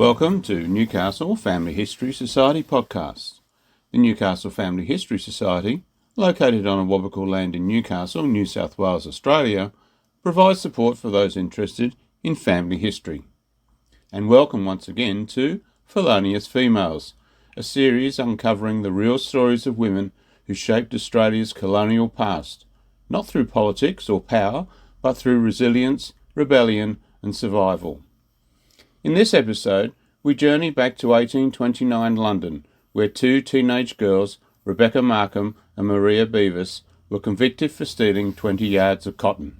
Welcome to Newcastle Family History Society podcast. The Newcastle Family History Society, located on Awabakal land in Newcastle, New South Wales, Australia, provides support for those interested in family history. And welcome once again to Felonious Females, a series uncovering the real stories of women who shaped Australia's colonial past, not through politics or power, but through resilience, rebellion and survival. In this episode, we journey back to 1829 London, where two teenage girls, Rebecca Markham and Maria Beavis, were convicted for stealing 20 yards of cotton.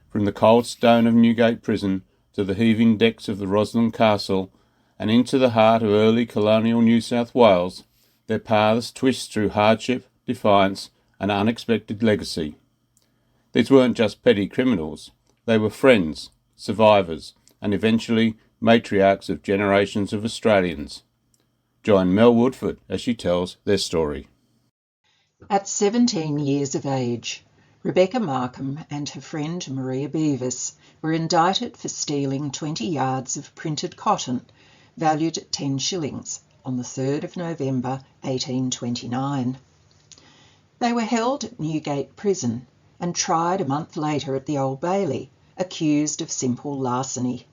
From the cold stone of Newgate Prison to the heaving decks of the Roslyn Castle and into the heart of early colonial New South Wales, their paths twist through hardship, defiance and unexpected legacy. These weren't just petty criminals, they were friends, survivors, and eventually matriarchs of generations of Australians. Join Mel Woodford as she tells their story. At 17 years of age, Rebecca Markham and her friend Maria Beavis were indicted for stealing 20 yards of printed cotton, valued at 10 shillings, on the 3rd of November 1829. They were held at Newgate Prison and tried a month later at the Old Bailey, accused of simple larceny.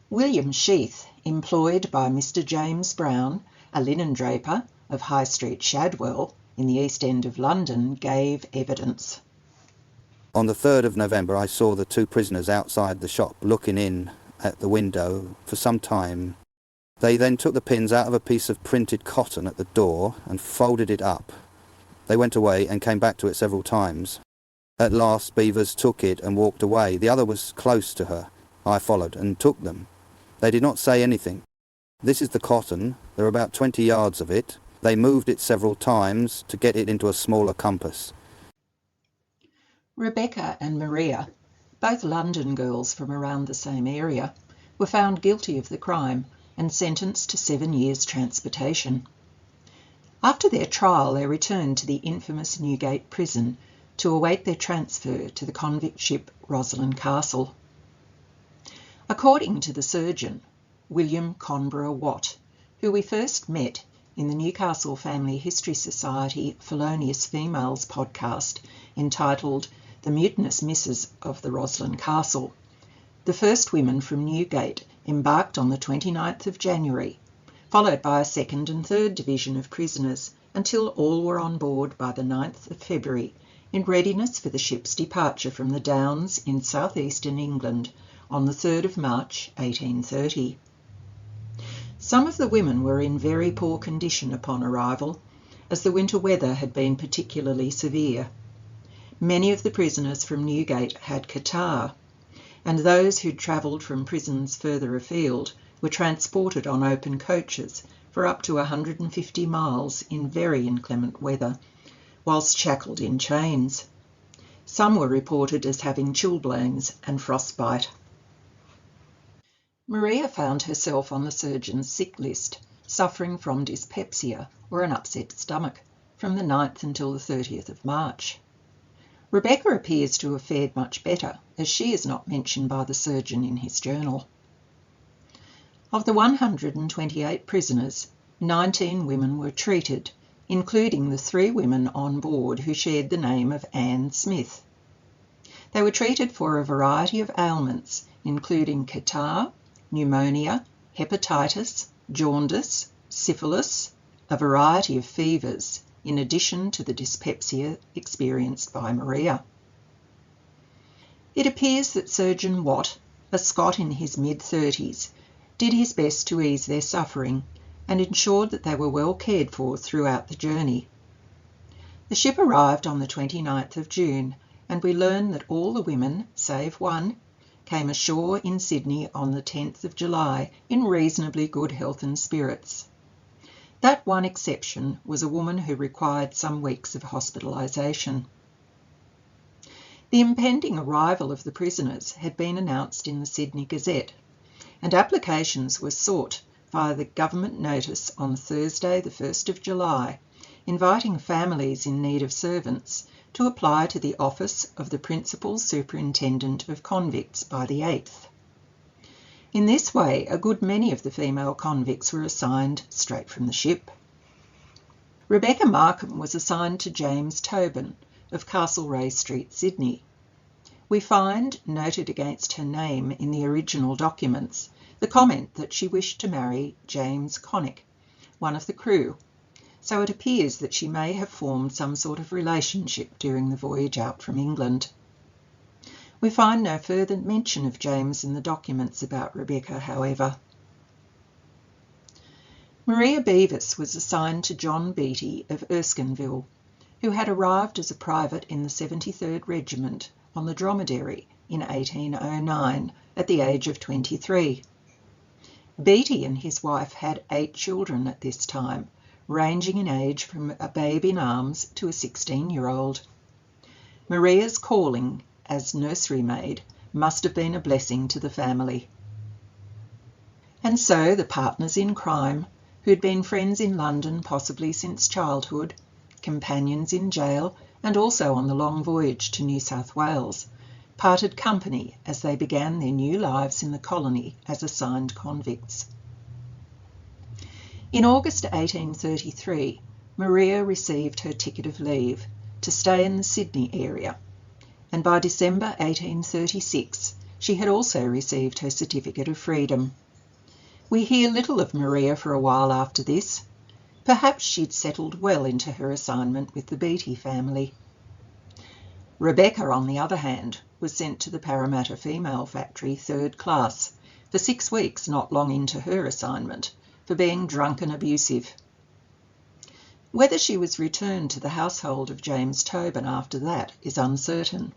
William Sheath, employed by Mr. James Brown, a linen draper of High Street, Shadwell, in the East End of London, gave evidence. On the 3rd of November, I saw the two prisoners outside the shop looking in at the window for some time. They then took the pins out of a piece of printed cotton at the door and folded it up. They went away and came back to it several times. At last, Beavis took it and walked away. The other was close to her. I followed and took them. They did not say anything. This is the cotton. There are about 20 yards of it. They moved it several times to get it into a smaller compass. Rebecca and Maria, both London girls from around the same area, were found guilty of the crime and sentenced to 7 years transportation. After their trial, they returned to the infamous Newgate Prison to await their transfer to the convict ship Roslyn Castle. According to the surgeon, William Conborough Watt, who we first met in the Newcastle Family History Society Felonious Females podcast entitled The Mutinous Misses of the Roslyn Castle, the first women from Newgate embarked on the 29th of January, followed by a 2nd and 3rd division of prisoners until all were on board by the 9th of February in readiness for the ship's departure from the Downs in southeastern England on the 3rd of March 1830. Some of the women were in very poor condition upon arrival, as the winter weather had been particularly severe. Many of the prisoners from Newgate had catarrh, and those who'd travelled from prisons further afield were transported on open coaches for up to 150 miles in very inclement weather, whilst shackled in chains. Some were reported as having chilblains and frostbite. Maria found herself on the surgeon's sick list, suffering from dyspepsia, or an upset stomach, from the 9th until the 30th of March. Rebecca appears to have fared much better, as she is not mentioned by the surgeon in his journal. Of the 128 prisoners, 19 women were treated, including the 3 women on board who shared the name of Anne Smith. They were treated for a variety of ailments, including catarrh, pneumonia, hepatitis, jaundice, syphilis, a variety of fevers, in addition to the dyspepsia experienced by Maria. It appears that Surgeon Watt, a Scot in his mid-30s, did his best to ease their suffering and ensured that they were well cared for throughout the journey. The ship arrived on the 29th of June, and we learn that all the women, save one, came ashore in Sydney on the 10th of July in reasonably good health and spirits. That one exception was a woman who required some weeks of hospitalisation. The impending arrival of the prisoners had been announced in the Sydney Gazette, and applications were sought via the government notice on Thursday the 1st of July, inviting families in need of servants to apply to the office of the Principal Superintendent of Convicts by the 8th. In this way, a good many of the female convicts were assigned straight from the ship. Rebecca Markham was assigned to James Tobin of Castlereagh Street, Sydney. We find, noted against her name in the original documents, the comment that she wished to marry James Connick, one of the crew, so it appears that she may have formed some sort of relationship during the voyage out from England. We find no further mention of James in the documents about Rebecca, however. Maria Beavis was assigned to John Beattie of Erskineville, who had arrived as a private in the 73rd Regiment on the Dromedary in 1809 at the age of 23. Beattie and his wife had 8 children at this time, ranging in age from a babe in arms to a 16-year-old. Maria's calling as nursery maid must have been a blessing to the family. And so the partners in crime, who'd been friends in London possibly since childhood, companions in jail, and also on the long voyage to New South Wales, parted company as they began their new lives in the colony as assigned convicts. In August 1833, Maria received her ticket of leave to stay in the Sydney area, and by December 1836 she had also received her certificate of freedom. We hear little of Maria for a while after this. Perhaps she'd settled well into her assignment with the Beattie family. Rebecca, on the other hand, was sent to the Parramatta Female Factory 3rd class for 6 weeks not long into her assignment for being drunk and abusive. Whether she was returned to the household of James Tobin after that is uncertain,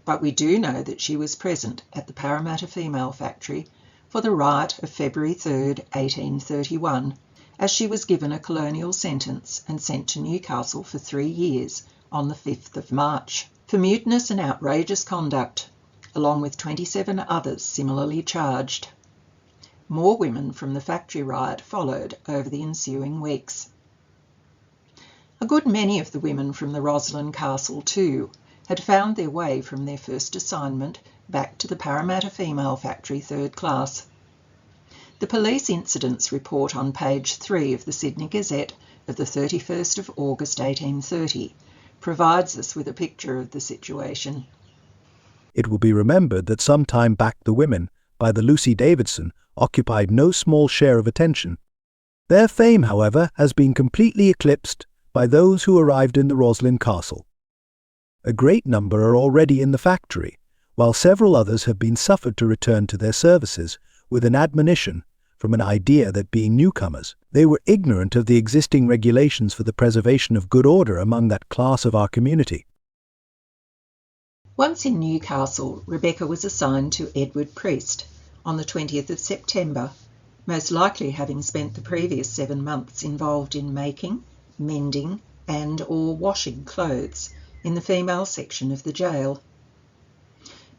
but we do know that she was present at the Parramatta Female Factory for the riot of February 3rd, 1831, as she was given a colonial sentence and sent to Newcastle for 3 years on the 5th of March for mutinous and outrageous conduct, along with 27 others similarly charged. More women from the factory riot followed over the ensuing weeks. A good many of the women from the Roslyn Castle too had found their way from their first assignment back to the Parramatta Female Factory 3rd class. The police incidents report on page 3 of the Sydney Gazette of the 31st of August 1830 provides us with a picture of the situation. It will be remembered that some time back the women, by the Lucy Davidson, occupied no small share of attention. Their fame, however, has been completely eclipsed by those who arrived in the Roslyn Castle. A great number are already in the factory, while several others have been suffered to return to their services with an admonition from an idea that, being newcomers, they were ignorant of the existing regulations for the preservation of good order among that class of our community. Once in Newcastle, Rebecca was assigned to Edward Priest on the 20th of September, most likely having spent the previous 7 months involved in making, mending and/or washing clothes in the female section of the jail.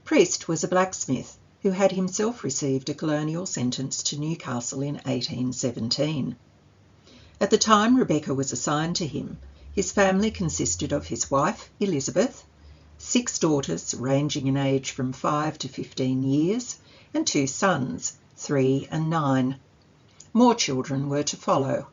Priest was a blacksmith who had himself received a colonial sentence to Newcastle in 1817. At the time Rebecca was assigned to him, his family consisted of his wife, Elizabeth, 6 daughters ranging in age from 5 to 15 years, and 2 sons, 3 and 9. More children were to follow.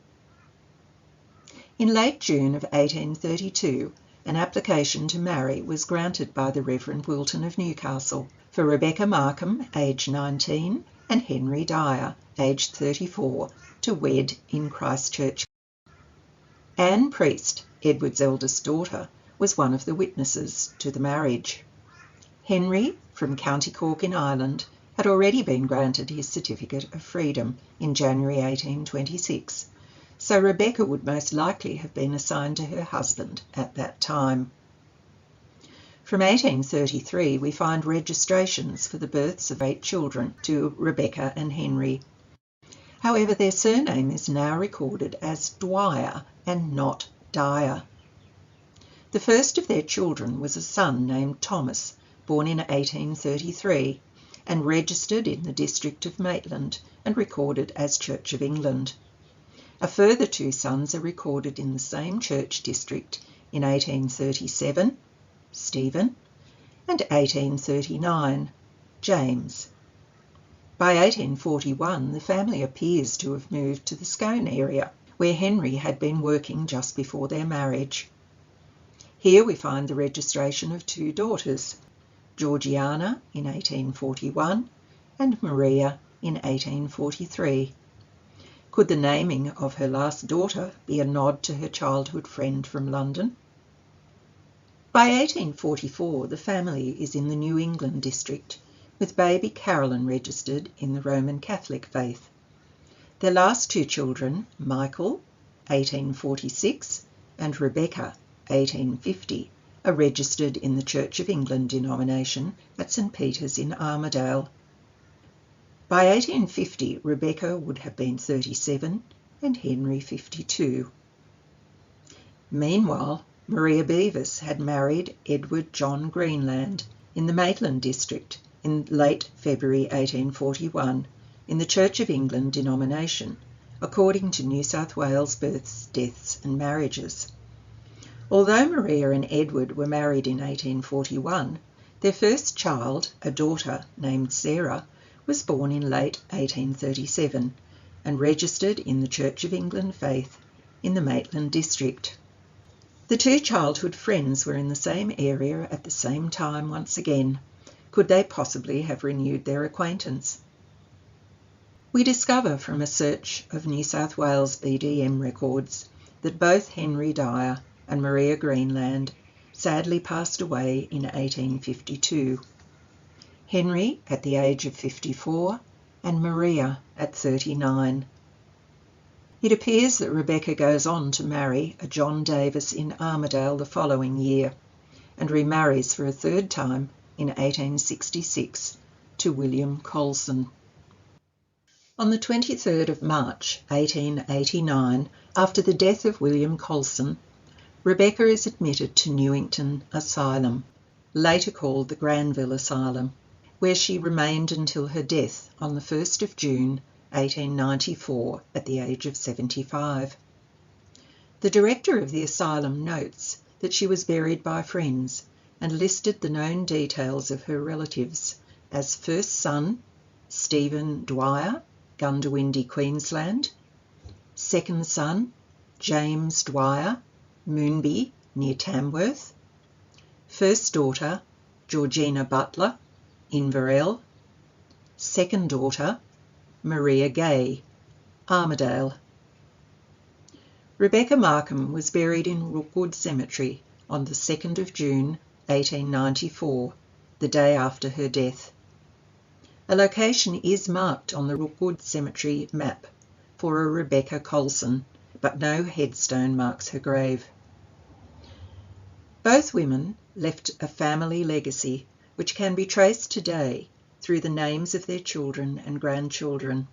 In late June of 1832, an application to marry was granted by the Reverend Wilton of Newcastle for Rebecca Markham, aged 19, and Henry Dyer, aged 34, to wed in Christchurch. Anne Priest, Edward's eldest daughter, was one of the witnesses to the marriage. Henry, from County Cork in Ireland, had already been granted his certificate of freedom in January 1826, so Rebecca would most likely have been assigned to her husband at that time. From 1833 we find registrations for the births of 8 children to Rebecca and Henry. However, their surname is now recorded as Dwyer and not Dyer. The first of their children was a son named Thomas, born in 1833, and registered in the district of Maitland and recorded as Church of England. A further 2 sons are recorded in the same church district in 1837, Stephen, and 1839, James. By 1841, the family appears to have moved to the Scone area, where Henry had been working just before their marriage. Here we find the registration of two daughters, Georgiana in 1841 and Maria in 1843. Could the naming of her last daughter be a nod to her childhood friend from London? By 1844, the family is in the New England district, with baby Carolyn registered in the Roman Catholic faith. Their last two children, Michael, 1846, and Rebecca, 1850, are registered in the Church of England denomination at St. Peter's in Armidale. By 1850, Rebecca would have been 37 and Henry 52. Meanwhile, Maria Beavis had married Edward John Greenland in the Maitland district in late February 1841 in the Church of England denomination, according to New South Wales Births, Deaths and Marriages. Although Maria and Edward were married in 1841, their first child, a daughter named Sarah, was born in late 1837 and registered in the Church of England faith in the Maitland district. The two childhood friends were in the same area at the same time once again. Could they possibly have renewed their acquaintance? We discover from a search of New South Wales BDM records that both Henry Dyer and Maria Greenland sadly passed away in 1852. Henry at the age of 54 and Maria at 39. It appears that Rebecca goes on to marry a John Davis in Armidale the following year and remarries for a third time in 1866 to William Colson. On the 23rd of March 1889, after the death of William Colson, Rebecca is admitted to Newington Asylum, later called the Granville Asylum, where she remained until her death on the 1st of June 1894 at the age of 75. The director of the asylum notes that she was buried by friends and listed the known details of her relatives as first son, Stephen Dwyer, Gundawindi, Queensland, second son, James Dwyer, Moonby, near Tamworth, first daughter, Georgina Butler, Inverell, second daughter, Maria Gay, Armidale. Rebecca Markham was buried in Rookwood Cemetery on the 2nd of June 1894, the day after her death. A location is marked on the Rookwood Cemetery map for a Rebecca Colson, but no headstone marks her grave. Both women left a family legacy which can be traced today through the names of their children and grandchildren.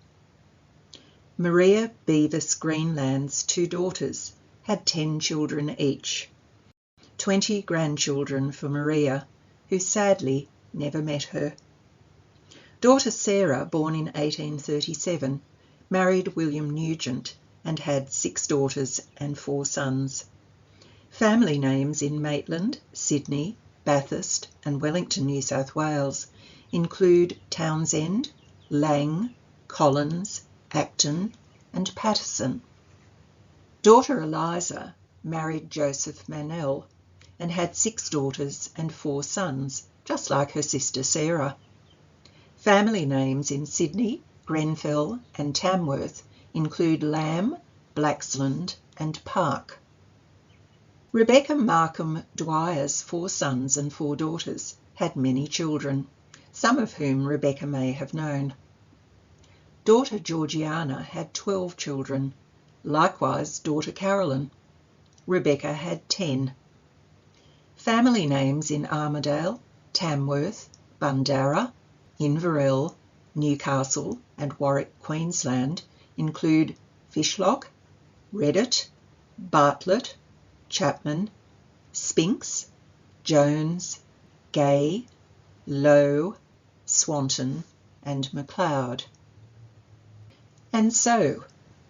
Maria Beavis Greenland's two daughters had 10 children each, 20 grandchildren for Maria, who sadly never met her. Daughter Sarah, born in 1837, married William Nugent and had 6 daughters and 4 sons. Family names in Maitland, Sydney, Bathurst and Wellington, New South Wales include Townsend, Lang, Collins, Acton and Patterson. Daughter Eliza married Joseph Manell and had 6 daughters and 4 sons, just like her sister Sarah. Family names in Sydney, Grenfell and Tamworth include Lamb, Blaxland and Park. Rebecca Markham Dwyer's 4 sons and 4 daughters had many children, some of whom Rebecca may have known. Daughter Georgiana had 12 children, likewise daughter Carolyn. Rebecca had 10. Family names in Armidale, Tamworth, Bundarra, Inverell, Newcastle and Warwick, Queensland include Fishlock, Reddit, Bartlett, Chapman, Spinks, Jones, Gay, Lowe, Swanton and MacLeod. And so,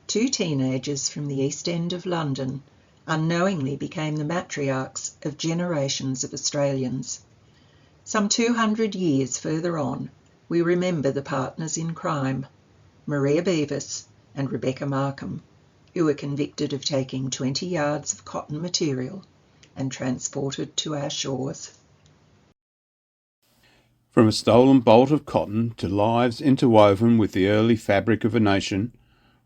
2 teenagers from the East End of London unknowingly became the matriarchs of generations of Australians. Some 200 years further on, we remember the partners in crime, Maria Beavis and Rebecca Markham, who were convicted of taking 20 yards of cotton material and transported to our shores. From a stolen bolt of cotton to lives interwoven with the early fabric of a nation,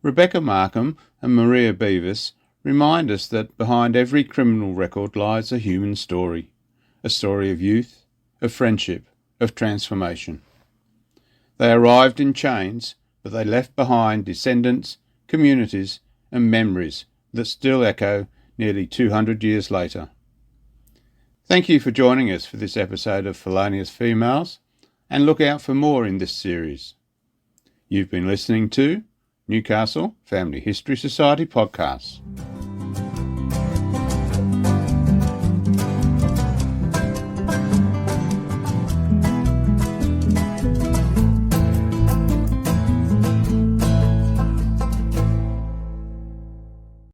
Rebecca Markham and Maria Beavis remind us that behind every criminal record lies a human story, a story of youth, of friendship, of transformation. They arrived in chains, but they left behind descendants, communities, and memories that still echo nearly 200 years later. Thank you for joining us for this episode of Felonious Females, and look out for more in this series. You've been listening to Newcastle Family History Society podcast.